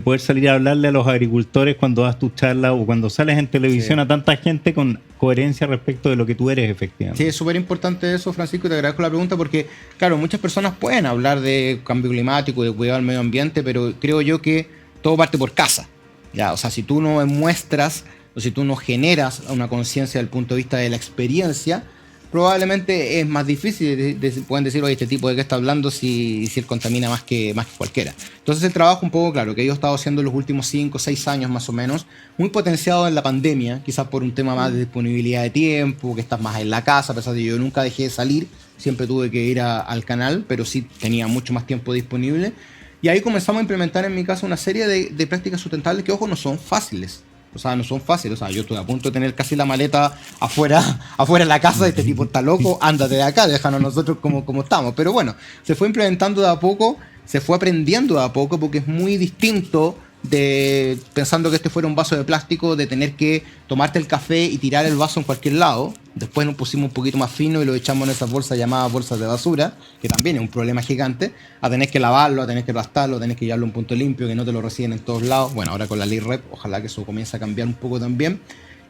poder salir a hablarle a los agricultores cuando das tu charla o cuando sales en televisión a tanta gente con coherencia respecto de lo que tú eres efectivamente. Sí, es súper importante eso, Francisco, y te agradezco la pregunta porque, claro, muchas personas pueden hablar de cambio climático, de cuidado del medio ambiente, pero creo yo que todo parte por casa. Ya, o sea, si tú no muestras o si tú no generas una conciencia desde el punto de vista de la experiencia, probablemente es más difícil. Pueden decir, oye, este tipo de qué está hablando si él contamina más que cualquiera. Entonces el trabajo un poco, claro, que yo he estado haciendo los últimos 5 o 6 años más o menos, muy potenciado en la pandemia, quizás por un tema más de disponibilidad de tiempo, que estás más en la casa, a pesar de que yo nunca dejé de salir, siempre tuve que ir al canal, pero sí tenía mucho más tiempo disponible. Y ahí comenzamos a implementar en mi casa una serie de prácticas sustentables que, ojo, no son fáciles. O sea, no son fáciles. O sea, yo estoy a punto de tener casi la maleta afuera de la casa. Este tipo está loco, ándate de acá, déjanos nosotros como estamos. Pero bueno, se fue implementando de a poco, se fue aprendiendo de a poco, porque es muy distinto de, pensando que este fuera un vaso de plástico, de tener que tomarte el café y tirar el vaso en cualquier lado. Después nos pusimos un poquito más fino y lo echamos en esas bolsas llamadas bolsas de basura, que también es un problema gigante, a tener que lavarlo, a tener que aplastarlo, a tener que llevarlo a un punto limpio, que no te lo reciben en todos lados. Bueno, ahora con la ley REP, ojalá que eso comience a cambiar un poco también.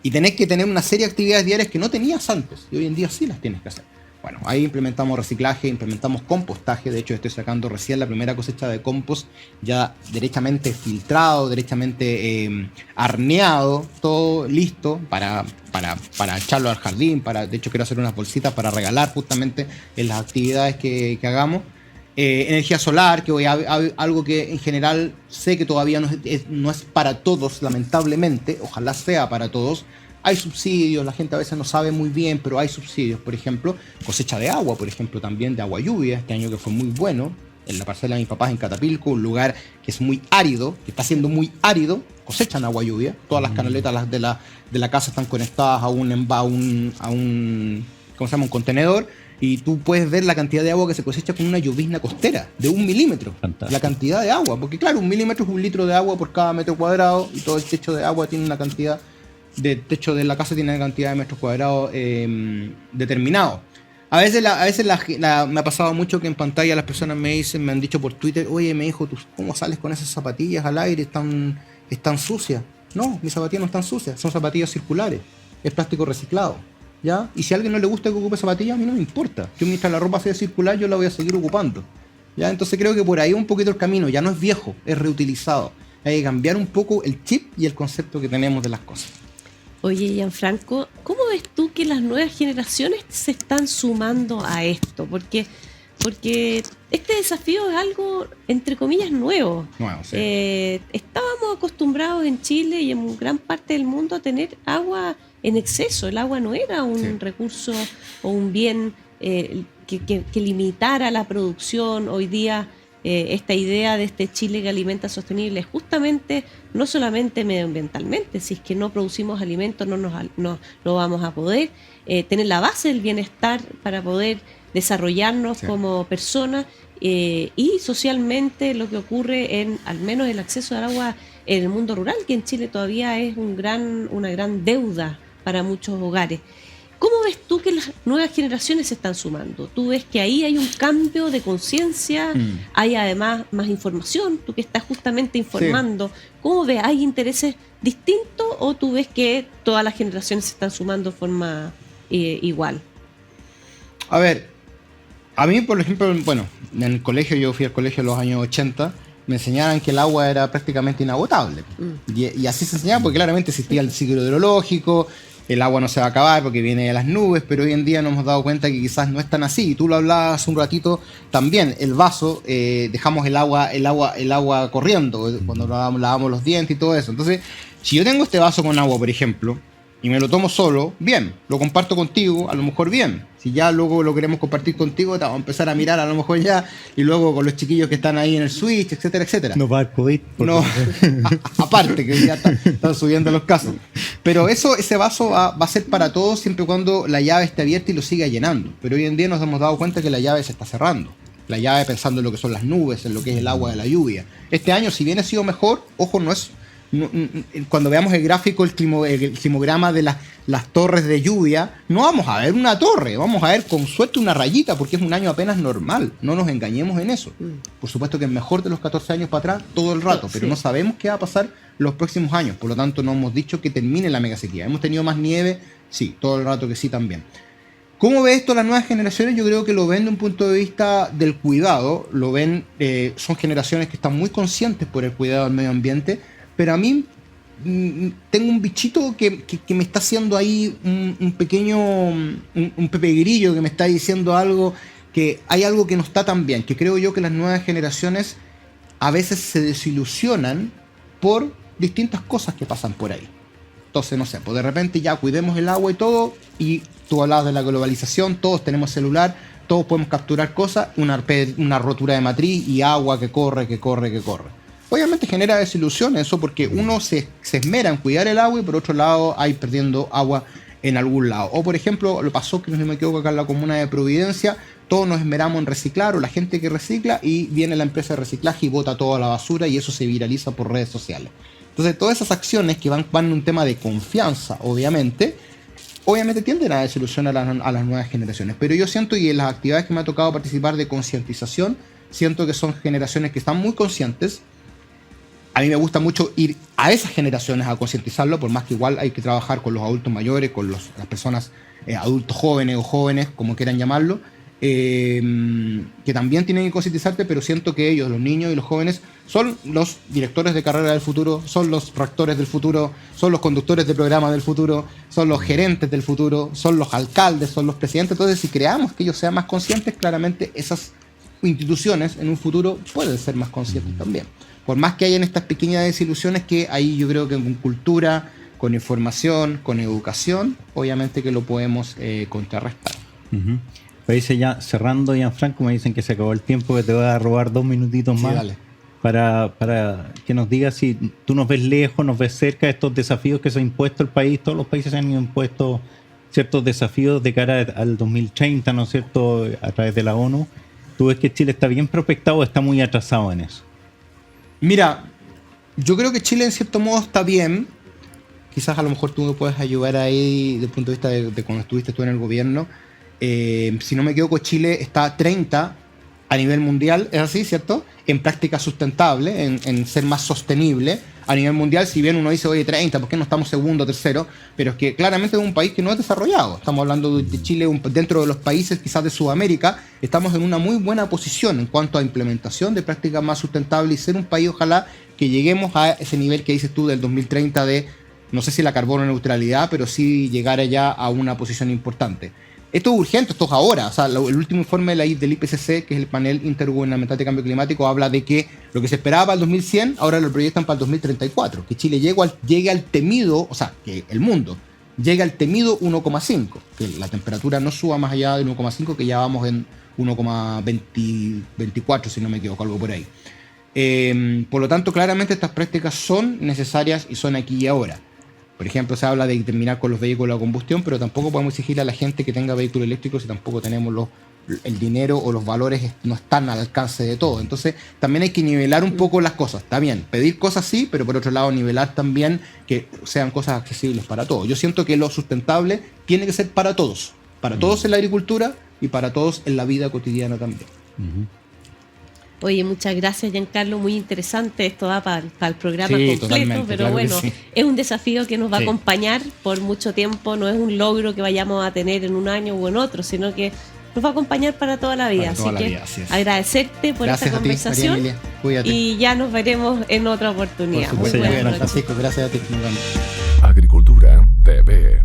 Y tenés que tener una serie de actividades diarias que no tenías antes, y hoy en día sí las tienes que hacer. Bueno, ahí implementamos reciclaje, implementamos compostaje. De hecho, estoy sacando recién la primera cosecha de compost, ya derechamente filtrado, derechamente arneado, todo listo para echarlo al jardín. De hecho, quiero hacer unas bolsitas para regalar justamente en las actividades que hagamos. Energía solar, que hoy algo que en general sé que todavía no es para todos, lamentablemente. Ojalá sea para todos. Hay subsidios, la gente a veces no sabe muy bien, pero hay subsidios. Por ejemplo, cosecha de agua, por ejemplo, también de agua lluvia, este año que fue muy bueno, en la parcela de mis papás en Catapilco, un lugar que es muy árido, que está siendo muy árido, cosechan agua lluvia. Todas las canaletas de la casa están conectadas a un ¿cómo se llama? Un contenedor, y tú puedes ver la cantidad de agua que se cosecha con una llovizna costera de 1 milímetro. Fantástico. La cantidad de agua, porque claro, 1 milímetro es 1 litro de agua por cada metro cuadrado, y todo el techo de agua tiene una cantidad, de techo de la casa tiene una cantidad de metros cuadrados determinado. A veces me ha pasado mucho que en pantalla las personas me han dicho por Twitter, oye, me dijo, ¿tú cómo sales con esas zapatillas al aire? Están sucias. No, mis zapatillas no están sucias, son zapatillas circulares, es plástico reciclado, ¿ya? Y si a alguien no le gusta que ocupe zapatillas, a mí no me importa. Yo, mientras la ropa sea circular, yo la voy a seguir ocupando, ¿ya? Entonces creo que por ahí un poquito el camino, ya no es viejo, es reutilizado. Hay que cambiar un poco el chip y el concepto que tenemos de las cosas. Oye, Gianfranco, ¿cómo ves tú que las nuevas generaciones se están sumando a esto? Porque este desafío es algo, entre comillas, nuevo. Sí. Estábamos acostumbrados en Chile y en gran parte del mundo a tener agua en exceso. El agua no era un recurso o un bien que limitara la producción. Hoy día esta idea de este Chile que alimenta sostenible es justamente no solamente medioambientalmente. Si es que no producimos alimentos no lo vamos a poder tener la base del bienestar para poder desarrollarnos como personas, y socialmente lo que ocurre al menos el acceso al agua en el mundo rural, que en Chile todavía es una gran deuda para muchos hogares. ¿Cómo ves tú que las nuevas generaciones se están sumando? ¿Tú ves que ahí hay un cambio de conciencia? ¿Hay además más información? Tú que estás justamente informando, ¿cómo ves? ¿Hay intereses distintos o tú ves que todas las generaciones se están sumando de forma igual? A ver, a mí, por ejemplo, bueno, en el colegio, yo fui al colegio en los años 80, me enseñaban que el agua era prácticamente inagotable. Y así se enseñaba porque claramente existía el ciclo hidrológico, el agua no se va a acabar porque viene de las nubes, pero hoy en día nos hemos dado cuenta que quizás no es tan así. Y tú lo hablabas un ratito también, el vaso, dejamos el agua corriendo cuando lavamos los dientes y todo eso. Entonces, si yo tengo este vaso con agua, por ejemplo, y me lo tomo solo, bien, lo comparto contigo, a lo mejor bien. Si ya luego lo queremos compartir contigo, te vamos a empezar a mirar a lo mejor ya, y luego con los chiquillos que están ahí en el Switch, etcétera, etcétera. No va a COVID. No, aparte, que ya están subiendo los casos. Pero ese vaso va a ser para todos siempre y cuando la llave esté abierta y lo siga llenando. Pero hoy en día nos hemos dado cuenta que la llave se está cerrando. la llave pensando en lo que son las nubes, en lo que es el agua de la lluvia. Este año, si bien ha sido mejor, ojo, cuando veamos el gráfico, el climograma de las torres de lluvia, no vamos a ver una torre, vamos a ver con suerte una rayita, porque es un año apenas normal, no nos engañemos en eso. Por supuesto que es mejor de los 14 años para atrás todo el rato, pero no sabemos qué va a pasar los próximos años, por lo tanto no hemos dicho que termine la mega sequía. ¿Hemos tenido más nieve? Sí, todo el rato que sí también. ¿Cómo ve esto las nuevas generaciones? Yo creo que lo ven de un punto de vista del cuidado, lo ven, son generaciones que están muy conscientes por el cuidado del medio ambiente, pero a mí tengo un bichito que me está haciendo ahí un pequeño, un Pepe Grillo que me está diciendo algo, que hay algo que no está tan bien, que creo yo que las nuevas generaciones a veces se desilusionan por distintas cosas que pasan por ahí. Entonces, no sé, pues de repente ya cuidemos el agua y todo, y tú hablabas de la globalización, todos tenemos celular, todos podemos capturar cosas, una rotura de matriz y agua que corre. Obviamente genera desilusión eso, porque uno se esmera en cuidar el agua y por otro lado hay perdiendo agua en algún lado. O por ejemplo, lo pasó, que no me equivoco, acá en la comuna de Providencia, todos nos esmeramos en reciclar, o la gente que recicla, y viene la empresa de reciclaje y bota toda la basura y eso se viraliza por redes sociales. Entonces todas esas acciones que van en un tema de confianza, obviamente tienden a desilusionar a las nuevas generaciones. Pero yo siento, y en las actividades que me ha tocado participar de concientización, siento que son generaciones que están muy conscientes. A mí me gusta mucho ir a esas generaciones a concientizarlo, por más que igual hay que trabajar con los adultos mayores, con las personas adultos jóvenes o jóvenes, como quieran llamarlo, que también tienen que concientizarte, pero siento que ellos, los niños y los jóvenes, son los directores de carrera del futuro, son los rectores del futuro, son los conductores de programa del futuro, son los gerentes del futuro, son los alcaldes, son los presidentes. Entonces, si creamos que ellos sean más conscientes, claramente esas instituciones en un futuro pueden ser más conscientes también. Por más que hayan estas pequeñas desilusiones, que ahí yo creo que con cultura, con información, con educación, obviamente que lo podemos contrarrestar. Dice ya, cerrando, Gianfranco, me dicen que se acabó el tiempo, que te voy a robar 2 minutitos más. Dale. Para que nos digas si tú nos ves lejos, nos ves cerca de estos desafíos que se ha impuesto el país. Todos los países han impuesto ciertos desafíos de cara al 2030, ¿no es cierto?, a través de la ONU. ¿Tú ves que Chile está bien prospectado o está muy atrasado en eso? Mira, yo creo que Chile en cierto modo está bien. Quizás a lo mejor tú me puedes ayudar ahí desde el punto de vista de cuando estuviste tú en el gobierno. Si no me equivoco, Chile está 30 a nivel mundial, es así, ¿cierto? En práctica sustentable, en ser más sostenible a nivel mundial. Si bien uno dice, oye, 30, ¿por qué no estamos segundo, tercero? Pero es que claramente es un país que no es desarrollado. Estamos hablando de Chile, dentro de los países quizás de Sudamérica, estamos en una muy buena posición en cuanto a implementación de prácticas más sustentables y ser un país, ojalá, que lleguemos a ese nivel que dices tú del 2030 de, no sé si la carbono neutralidad, pero sí llegar allá a una posición importante. Esto es urgente, esto es ahora. O sea, el último informe del IPCC, que es el panel intergubernamental de cambio climático, habla de que lo que se esperaba para el 2100, ahora lo proyectan para el 2034. Que Chile llegue al temido, o sea, que el mundo llegue al temido 1,5. Que la temperatura no suba más allá del 1,5, que ya vamos en 1,24, si no me equivoco, algo por ahí. Por lo tanto, claramente estas prácticas son necesarias y son aquí y ahora. Por ejemplo, se habla de terminar con los vehículos a combustión, pero tampoco podemos exigirle a la gente que tenga vehículos eléctricos si tampoco tenemos el dinero o los valores no están al alcance de todo. Entonces, también hay que nivelar un poco las cosas. Está bien, pedir cosas sí, pero por otro lado, nivelar también que sean cosas accesibles para todos. Yo siento que lo sustentable tiene que ser para todos en la agricultura y para todos en la vida cotidiana también. Oye, muchas gracias, Giancarlo, muy interesante, esto da para el programa sí, completo, pero claro, bueno, sí. Es un desafío que nos va a acompañar por mucho tiempo, no es un logro que vayamos a tener en un año o en otro, sino que nos va a acompañar para toda la vida. Así que agradecerte por esta conversación y ya nos veremos en otra oportunidad. Muy buenas noches. Francisco, gracias a ti. Nos vemos. Agricultura TV.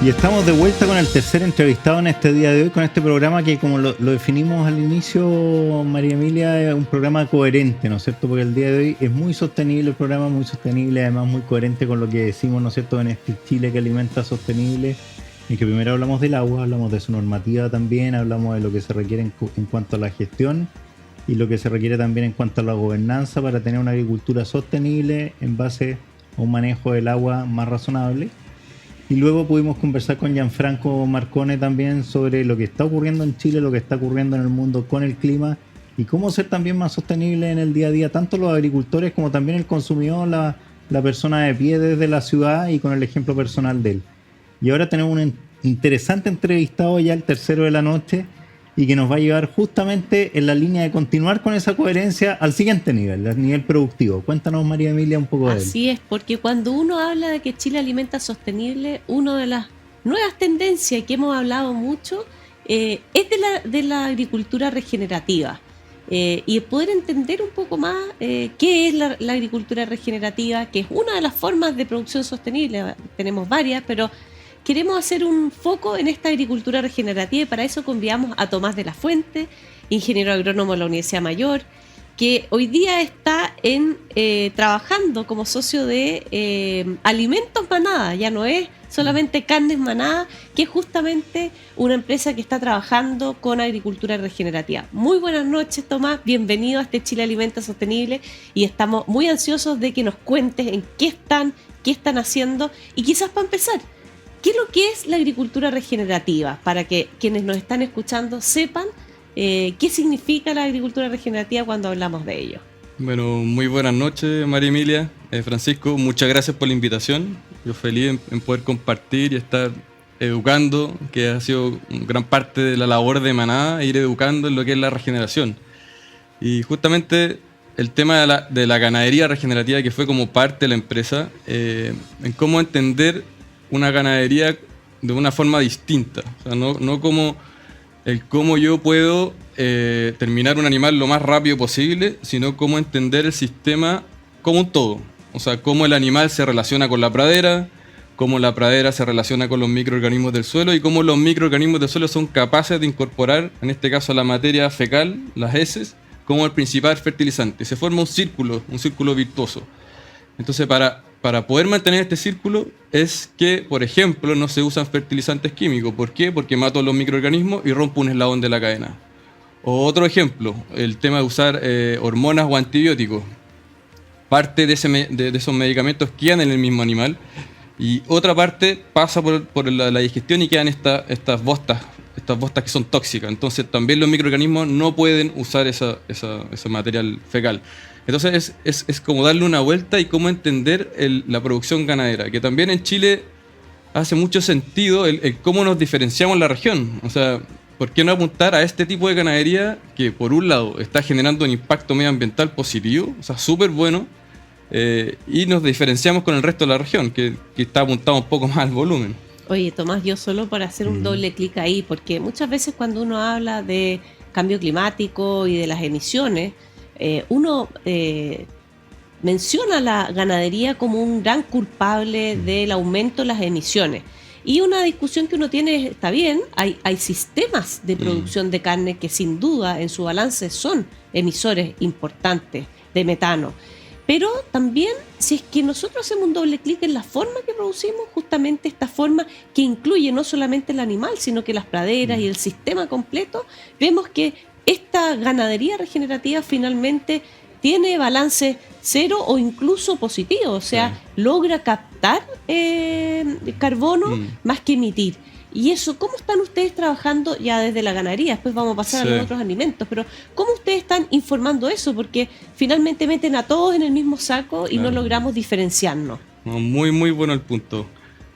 Y estamos de vuelta con el tercer entrevistado en este día de hoy, con este programa que, como lo definimos al inicio, María Emilia, es un programa coherente, ¿no es cierto? Porque el día de hoy es muy sostenible, el programa muy sostenible, además muy coherente con lo que decimos, ¿no es cierto?, en este Chile que alimenta sostenible, y que primero hablamos del agua, hablamos de su normativa también, hablamos de lo que se requiere en cuanto a la gestión y lo que se requiere también en cuanto a la gobernanza para tener una agricultura sostenible en base a un manejo del agua más razonable. Y luego pudimos conversar con Gianfranco Marcone también sobre lo que está ocurriendo en Chile, lo que está ocurriendo en el mundo con el clima y cómo ser también más sostenible en el día a día, tanto los agricultores como también el consumidor, la persona de pie desde la ciudad y con el ejemplo personal de él. Y ahora tenemos un interesante entrevistado ya, el tercero de la noche, y que nos va a llevar justamente en la línea de continuar con esa coherencia al siguiente nivel, al nivel productivo. Cuéntanos, María Emilia, un poco de él. Así es, porque cuando uno habla de que Chile alimenta sostenible, una de las nuevas tendencias que hemos hablado mucho es de la agricultura regenerativa. Y poder entender un poco más qué es la agricultura regenerativa, que es una de las formas de producción sostenible. Tenemos varias, pero queremos hacer un foco en esta agricultura regenerativa y para eso convidamos a Tomás de la Fuente, ingeniero agrónomo de la Universidad Mayor, que hoy día está trabajando como socio de Alimentos Manada, ya no es solamente Carnes Manada, que es justamente una empresa que está trabajando con agricultura regenerativa. Muy buenas noches, Tomás, bienvenido a este Chile Alimenta Sostenible y estamos muy ansiosos de que nos cuentes en qué están haciendo y quizás para empezar, ¿qué es lo que es la agricultura regenerativa? Para que quienes nos están escuchando sepan qué significa la agricultura regenerativa cuando hablamos de ello. Bueno, muy buenas noches, María Emilia, Francisco, muchas gracias por la invitación. Yo feliz en poder compartir y estar educando, que ha sido gran parte de la labor de Manada, ir educando en lo que es la regeneración. Y justamente el tema de la ganadería regenerativa, que fue como parte de la empresa, en cómo entender una ganadería de una forma distinta, o sea, no como el cómo yo puedo terminar un animal lo más rápido posible, sino cómo entender el sistema como un todo, o sea, cómo el animal se relaciona con la pradera, cómo la pradera se relaciona con los microorganismos del suelo y cómo los microorganismos del suelo son capaces de incorporar, en este caso la materia fecal, las heces, como el principal fertilizante. Se forma un círculo virtuoso. Entonces, para poder mantener este círculo es que, por ejemplo, no se usan fertilizantes químicos. ¿Por qué? Porque mato a los microorganismos y rompo un eslabón de la cadena. O otro ejemplo, el tema de usar hormonas o antibióticos. Parte de esos medicamentos quedan en el mismo animal y otra parte pasa por la digestión y quedan estas bostas que son tóxicas. Entonces también los microorganismos no pueden usar ese material fecal. Entonces es como darle una vuelta y cómo entender la producción ganadera, que también en Chile hace mucho sentido el cómo nos diferenciamos en la región. O sea, ¿por qué no apuntar a este tipo de ganadería que por un lado está generando un impacto medioambiental positivo, o sea, súper bueno, y nos diferenciamos con el resto de la región, que está apuntado un poco más al volumen? Oye, Tomás, yo solo para hacer un doble clic ahí, porque muchas veces cuando uno habla de cambio climático y de las emisiones, uno menciona la ganadería como un gran culpable del aumento de las emisiones. Y una discusión que uno tiene, está bien, hay sistemas de producción de carne que sin duda en su balance son emisores importantes de metano. Pero también, si es que nosotros hacemos un doble clic en la forma que producimos, justamente esta forma que incluye no solamente el animal, sino que las praderas y el sistema completo, vemos que esta ganadería regenerativa finalmente tiene balance cero o incluso positivo, o sea, logra captar carbono más que emitir. Y eso, ¿cómo están ustedes trabajando ya desde la ganadería? Después vamos a pasar a los otros alimentos, pero ¿cómo ustedes están informando eso? Porque finalmente meten a todos en el mismo saco y no logramos diferenciarnos. No, muy, muy bueno el punto.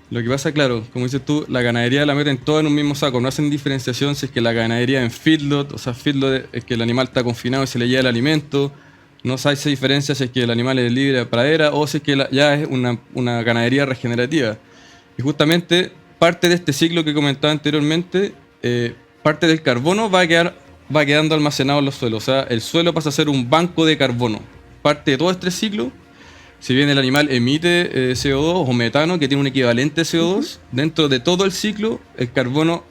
Lo que pasa, claro, como dices tú, la ganadería la meten toda en un mismo saco, no hacen diferenciación si es que la ganadería en feedlot, o sea, feedlot es que el animal está confinado y se le lleva el alimento, no se hace diferencia si es que el animal es libre de pradera o si es que ya es una ganadería regenerativa. Y justamente parte de este ciclo que comentaba anteriormente, parte del carbono va quedando almacenado en los suelos. O sea, el suelo pasa a ser un banco de carbono. Parte de todo este ciclo si bien el animal emite CO2 o metano, que tiene un equivalente CO2, dentro de todo el ciclo, el carbono,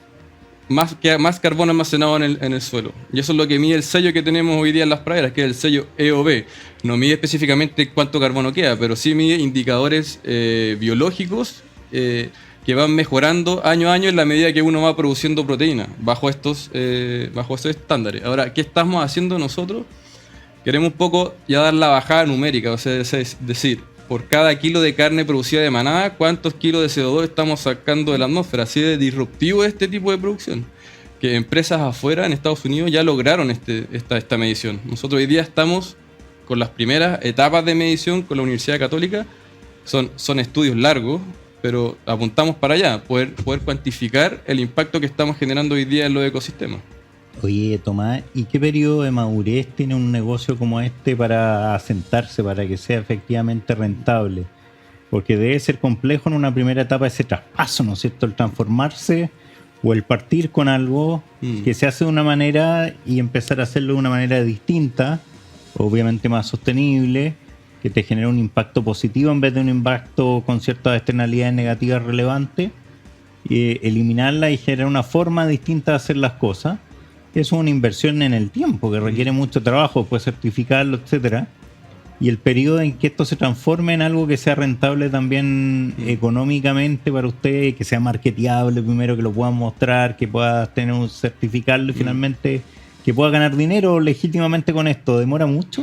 queda más carbono almacenado en el suelo. Y eso es lo que mide el sello que tenemos hoy día en las praderas, que es el sello EOB. No mide específicamente cuánto carbono queda, pero sí mide indicadores biológicos que van mejorando año a año en la medida que uno va produciendo proteína bajo estos estándares. Ahora, ¿qué estamos haciendo nosotros? Queremos un poco ya dar la bajada numérica, o sea, es decir, por cada kilo de carne producida de manada, ¿cuántos kilos de CO2 estamos sacando de la atmósfera? Así de disruptivo es este tipo de producción, que empresas afuera, en Estados Unidos, ya lograron esta medición. Nosotros hoy día estamos con las primeras etapas de medición con la Universidad Católica. Son estudios largos, pero apuntamos para allá, poder cuantificar el impacto que estamos generando hoy día en los ecosistemas. Oye, Tomás, ¿y qué periodo de madurez tiene un negocio como este para asentarse, para que sea efectivamente rentable? Porque debe ser complejo en una primera etapa ese traspaso, ¿no es cierto? El transformarse o el partir con algo que se hace de una manera y empezar a hacerlo de una manera distinta, obviamente más sostenible, que te genera un impacto positivo en vez de un impacto con ciertas externalidades negativas relevantes, eliminarla y generar una forma distinta de hacer las cosas. Es una inversión en el tiempo que requiere mucho trabajo, pues certificarlo, etcétera. Y el periodo en que esto se transforme en algo que sea rentable también económicamente para usted, que sea marketeable primero, que lo puedan mostrar, que puedas tener un certificarlo y finalmente que pueda ganar dinero legítimamente con esto. ¿Demora mucho?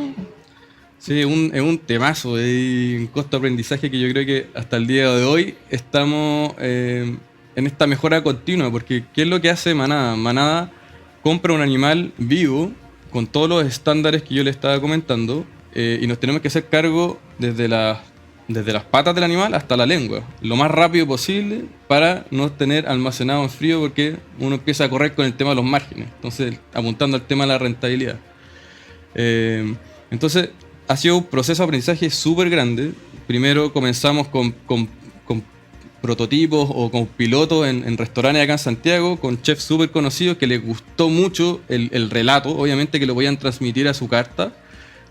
Sí, es un temazo, es un costo de aprendizaje que yo creo que hasta el día de hoy estamos en esta mejora continua, porque ¿qué es lo que hace Manada? Manada compra un animal vivo con todos los estándares que yo le estaba comentando y nos tenemos que hacer cargo desde las patas del animal hasta la lengua, lo más rápido posible para no tener almacenado en frío, porque uno empieza a correr con el tema de los márgenes, entonces apuntando al tema de la rentabilidad. Entonces ha sido un proceso de aprendizaje súper grande. Primero comenzamos con prototipos o con pilotos en restaurantes acá en Santiago, con chefs súper conocidos que les gustó mucho el relato, obviamente que lo podían transmitir a su carta,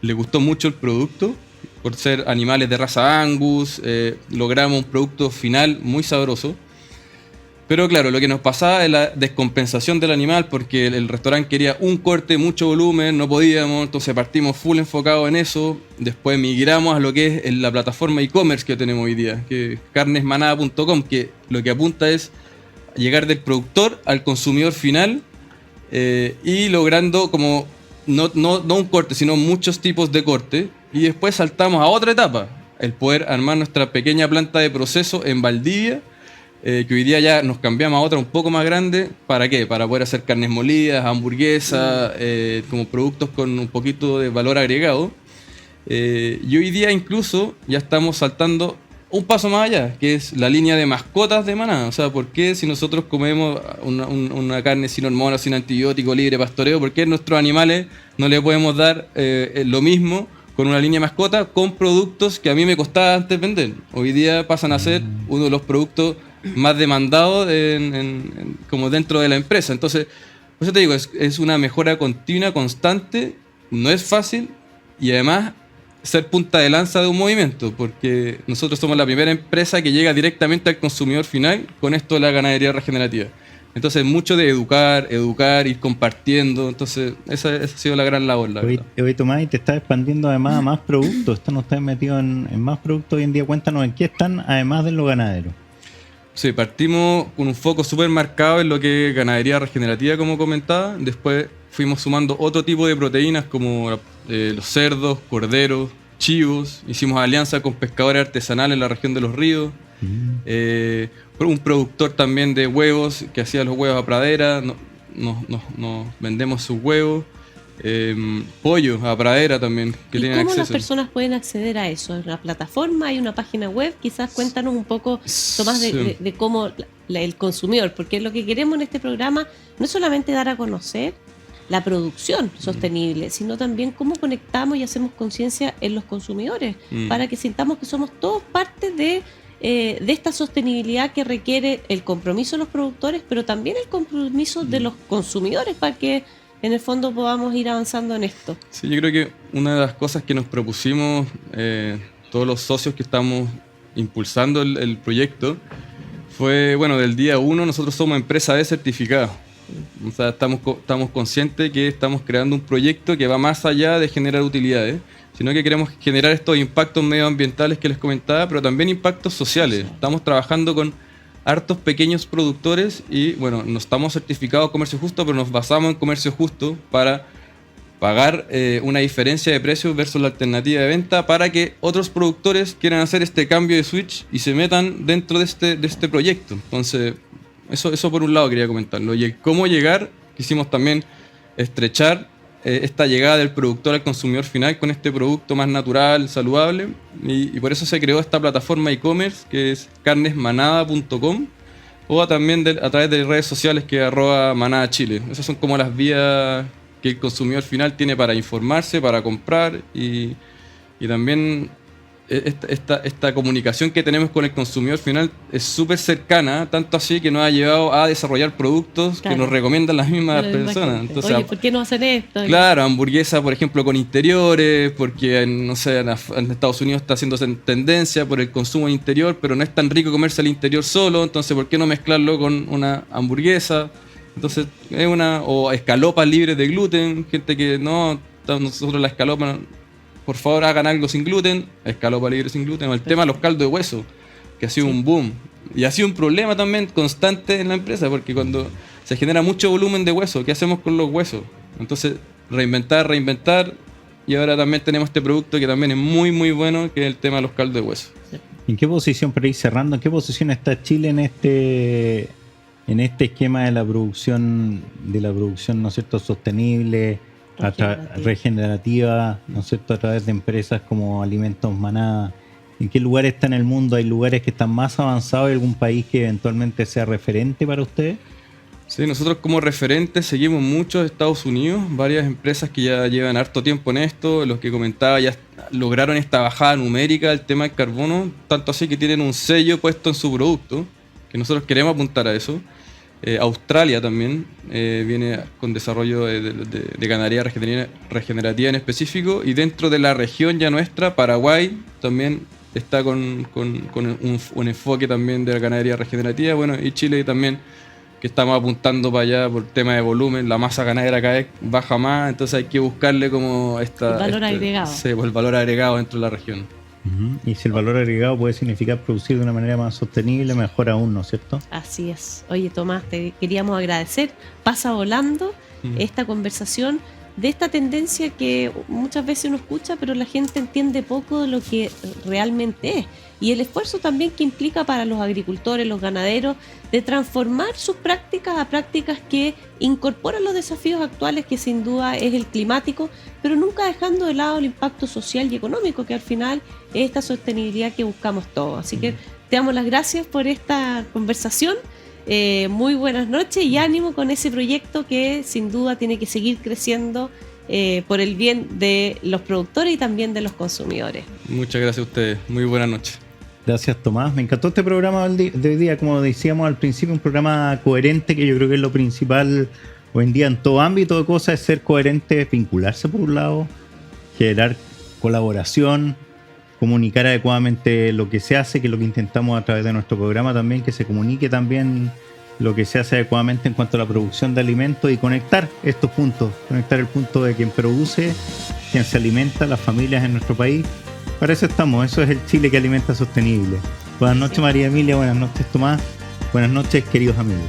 les gustó mucho el producto, por ser animales de raza Angus, logramos un producto final muy sabroso. Pero claro, lo que nos pasaba es la descompensación del animal, porque el restaurante quería un corte, mucho volumen, no podíamos, entonces partimos full enfocados en eso. Después migramos a lo que es la plataforma e-commerce que tenemos hoy día, que es carnesmanada.com, que lo que apunta es llegar del productor al consumidor final y logrando como no un corte, sino muchos tipos de corte. Y después saltamos a otra etapa, el poder armar nuestra pequeña planta de proceso en Valdivia, que hoy día ya nos cambiamos a otra un poco más grande. ¿Para qué? Para poder hacer carnes molidas, hamburguesas, como productos con un poquito de valor agregado. Y hoy día incluso ya estamos saltando un paso más allá, que es la línea de mascotas de Manada. O sea, ¿por qué si nosotros comemos una carne sin hormonas, sin antibiótico, libre pastoreo, por qué a nuestros animales no le podemos dar lo mismo con una línea de mascota con productos que a mí me costaba antes vender? Hoy día pasan a ser uno de los productos más demandados como dentro de la empresa. Entonces, por eso te digo, es una mejora continua, constante, no es fácil, y además ser punta de lanza de un movimiento, porque nosotros somos la primera empresa que llega directamente al consumidor final con esto de la ganadería regenerativa. Entonces, mucho de educar, ir compartiendo. Entonces, esa ha sido la gran labor, la verdad. Hoy Tomás, y te estás expandiendo además a más productos. Esto no está metido en más productos hoy en día. Cuéntanos en qué están, además de lo ganadero. Sí, partimos con un foco súper marcado en lo que es ganadería regenerativa, como comentaba. Después fuimos sumando otro tipo de proteínas como los cerdos, corderos, chivos. Hicimos alianza con pescadores artesanales en la región de Los Ríos. Un productor también de huevos que hacía los huevos a pradera. Nos vendemos sus huevos. Pollo a pradera también, que ¿Y tienen cómo acceso. las personas pueden acceder a eso? ¿En una plataforma? ¿Hay una página web? Quizás cuéntanos un poco, Tomás, de cómo el consumidor, porque lo que queremos en este programa no es solamente dar a conocer la producción sostenible, sino también cómo conectamos y hacemos conciencia en los consumidores, para que sintamos que somos todos parte de esta sostenibilidad que requiere el compromiso de los productores, pero también el compromiso de los consumidores, para que en el fondo podamos ir avanzando en esto. Sí, yo creo que una de las cosas que nos propusimos todos los socios que estamos impulsando el proyecto, fue, bueno, del día 1 nosotros somos empresa B certificada. O sea, estamos conscientes que estamos creando un proyecto que va más allá de generar utilidades, sino que queremos generar estos impactos medioambientales que les comentaba, pero también impactos sociales. Estamos trabajando con hartos pequeños productores y, bueno, no estamos certificados Comercio Justo, pero nos basamos en Comercio Justo para pagar una diferencia de precios versus la alternativa de venta para que otros productores quieran hacer este cambio de switch y se metan dentro de este proyecto. Entonces, eso por un lado quería comentarlo. Y cómo llegar, quisimos también estrechar esta llegada del productor al consumidor final con este producto más natural, saludable, y por eso se creó esta plataforma e-commerce que es carnesmanada.com, o también a través de redes sociales que es @manadachile. Esas son como las vías que el consumidor final tiene para informarse, para comprar, y también esta comunicación que tenemos con el consumidor final es súper cercana, tanto así que nos ha llevado a desarrollar productos que nos recomiendan las mismas personas. Entonces, oye, ¿por qué no hacen esto? Claro, hamburguesa, por ejemplo, con interiores, porque no sé, en Estados Unidos está haciendo tendencia por el consumo interior, pero no es tan rico comerse el interior solo, entonces ¿por qué no mezclarlo con una hamburguesa? Entonces, o escalopas libres de gluten, gente que no, nosotros la escalopa, por favor hagan algo sin gluten, escalopa libre sin gluten, o el tema de los caldos de hueso, que ha sido un boom, y ha sido un problema también constante en la empresa, porque cuando se genera mucho volumen de hueso, ¿qué hacemos con los huesos? Entonces, reinventar, y ahora también tenemos este producto que también es muy muy bueno, que es el tema de los caldos de hueso. ¿En qué posición, para ir cerrando, en qué posición está Chile en este esquema de la producción, ¿no es cierto?, sostenible, regenerativa, ¿no es cierto?, a través de empresas como Alimentos Manada? ¿En qué lugar está en el mundo? ¿Hay lugares que están más avanzados? ¿Hay algún país que eventualmente sea referente para ustedes? Sí, nosotros como referentes seguimos mucho Estados Unidos, varias empresas que ya llevan harto tiempo en esto, los que comentaba ya lograron esta bajada numérica del tema del carbono, tanto así que tienen un sello puesto en su producto, que nosotros queremos apuntar a eso. Australia también viene con desarrollo de ganadería regenerativa en específico, y dentro de la región ya nuestra, Paraguay también está con un enfoque también de la ganadería regenerativa, bueno, y Chile también, que estamos apuntando para allá por tema de volumen, la masa ganadera cada vez baja más, entonces hay que buscarle como el valor agregado. Sí, el valor agregado dentro de la región. Y si el valor agregado puede significar producir de una manera más sostenible, mejor aún, ¿no es cierto? Así es. Oye, Tomás, te queríamos agradecer. Pasa volando esta conversación de esta tendencia que muchas veces uno escucha, pero la gente entiende poco de lo que realmente es. Y el esfuerzo también que implica para los agricultores, los ganaderos, de transformar sus prácticas a prácticas que incorporan los desafíos actuales, que sin duda es el climático, pero nunca dejando de lado el impacto social y económico, que al final es esta sostenibilidad que buscamos todos. Así que te damos las gracias por esta conversación. Muy buenas noches y ánimo con ese proyecto que sin duda tiene que seguir creciendo por el bien de los productores y también de los consumidores. Muchas gracias a ustedes. Muy buenas noches. Gracias, Tomás. Me encantó este programa de hoy día, como decíamos al principio, un programa coherente, que yo creo que es lo principal hoy en día en todo ámbito de cosas, es ser coherente, vincularse por un lado, generar colaboración, comunicar adecuadamente lo que se hace, que es lo que intentamos a través de nuestro programa también, que se comunique también lo que se hace adecuadamente en cuanto a la producción de alimentos, y conectar estos puntos, conectar el punto de quien produce, quien se alimenta, las familias en nuestro país. Para eso estamos, eso es el Chile que alimenta sostenible. Buenas noches, María Emilia, buenas noches, Tomás, buenas noches, queridos amigos.